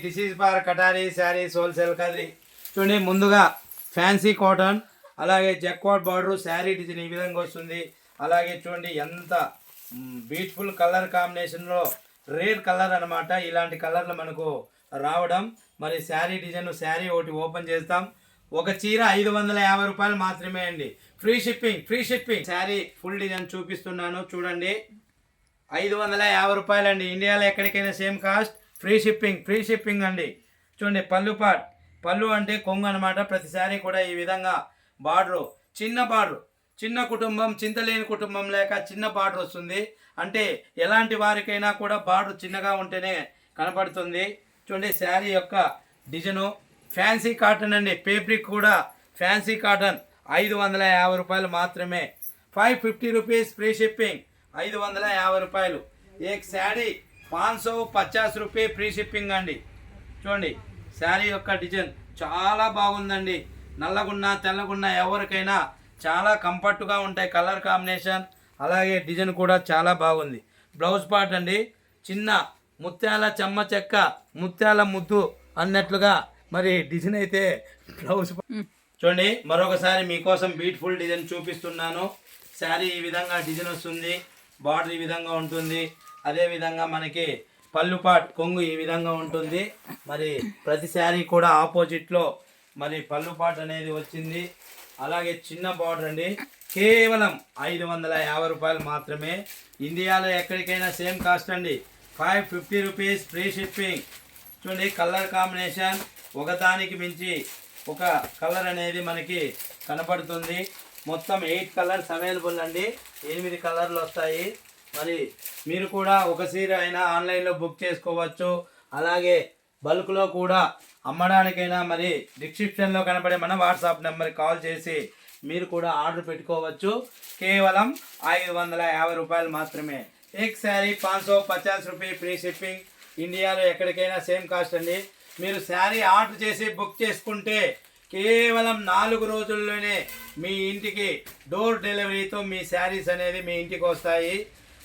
This is for కటారీ saris wholesale Kadiri. చూడండి, ముందుగా fancy cotton, అలాగే జక్వాట్ బార్డర్ శారీ డిజైన్ ఈ విధంగా వస్తుంది. అలాగే చూడండి ఎంత బ్యూటిఫుల్ కలర్ కాంబినేషన్లో రేర్ కలర్ అనమాట. ఇలాంటి కలర్లు మనకు రావడం. మరి శారీ డిజైన్, శారీ ఒకటి ఓపెన్ చేస్తాం. ఒక చీర 550 రూపాయలు మాత్రమే అండి. Free shipping. Sari full design చూపిస్తున్నాను చూడండి. 550 రూపాయలు అండి. ఇండియాలో ఎక్కడికైనా సేమ్ కాస్ట్. ఫ్రీ షిప్పింగ్ అండి. చూడండి, పళ్ళు అంటే కొంగు అనమాట. ప్రతి శారీ కూడా ఈ విధంగా బార్డరు, చిన్న కుటుంబం, చింతలేని కుటుంబం లేక చిన్న బార్డర్ వస్తుంది. అంటే ఎలాంటి వారికైనా కూడా బార్డర్ చిన్నగా ఉంటేనే కనపడుతుంది. చూడండి, శారీ యొక్క డిజైను ఫ్యాన్సీ కాటన్ అండి. పేబ్రిక్ కూడా ఫ్యాన్సీ కాటన్. 550 రూపాయలు మాత్రమే. 550 రూపీస్ ఫ్రీ షిప్పింగ్. 550 రూపాయలు. एक శారీ 550 రూపాయ ఫ్రీ షిప్పింగ్ అండి. చూడండి, శారీ యొక్క డిజైన్ చాలా బాగుందండి. నల్లగున్నా తెల్లగున్నా ఎవరికైనా చాలా కంఫర్ట్గా ఉంటాయి. కలర్ కాంబినేషన్ అలాగే డిజైన్ కూడా చాలా బాగుంది. బ్లౌజ్ పార్ట్ అండి, చిన్న ముత్యాల చెమ్మ చెక్క, ముత్యాల ముద్దు అన్నట్లుగా మరి డిజైన్ అయితే బ్లౌజ్. చూడండి, మరొకసారి మీకోసం బ్యూటిఫుల్ డిజైన్ చూపిస్తున్నాను. శారీ ఈ విధంగా డిజైన్ వస్తుంది. బార్డర్ ఈ విధంగా ఉంటుంది. అదే విధంగా మనకి పళ్ళు పాట్ కొంగు ఈ విధంగా ఉంటుంది. మరి ప్రతి శారీ కూడా ఆపోజిట్లో మరి పళ్ళు పాట్ అనేది వచ్చింది. అలాగే చిన్న బార్డర్ అండి. కేవలం 550 రూపాయలు మాత్రమే. ఇండియాలో ఎక్కడికైనా సేమ్ కాస్ట్ అండి. 550 రూపీస్ ఫ్రీ షిప్పింగ్. చూడండి, కలర్ కాంబినేషన్ ఒకదానికి మించి ఒక కలర్ అనేది మనకి కనపడుతుంది. మొత్తం 8 కలర్స్ అవైలబుల్ అండి. 8 కలర్లు వస్తాయి. మరి మీరు కూడా ఒక చీర అయినా ఆన్లైన్లో బుక్ చేసుకోవచ్చు. అలాగే బల్క్లో కూడా అమ్మడానికైనా మరి డిస్క్రిప్షన్లో కనపడే మన వాట్సాప్ నెంబర్కి కాల్ చేసి మీరు కూడా ఆర్డర్ పెట్టుకోవచ్చు. కేవలం 550 రూపాయలు మాత్రమే. एक శారీ 550 రూపాయ ఫ్రీ షిప్పింగ్. ఇండియాలో ఎక్కడికైనా సేమ్ కాస్ట్ అండి. మీరు శారీ ఆర్డర్ చేసి బుక్ చేసుకుంటే కేవలం 4 రోజుల్లోనే మీ ఇంటికి డోర్ డెలివరీతో మీ శారీస్ అనేది మీ ఇంటికి వస్తాయి.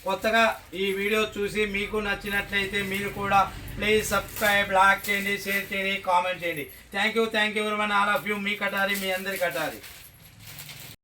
కొత్తగా ఈ వీడియో చూసి మీకు నచ్చినట్లయితే మీరు కూడా ప్లీజ్ సబ్స్క్రైబ్, లైక్ చేయండి, షేర్ చేయండి, కామెంట్ చేయండి. Thank you very much all of you. మీ కటారి, మీ అందరి కటారి.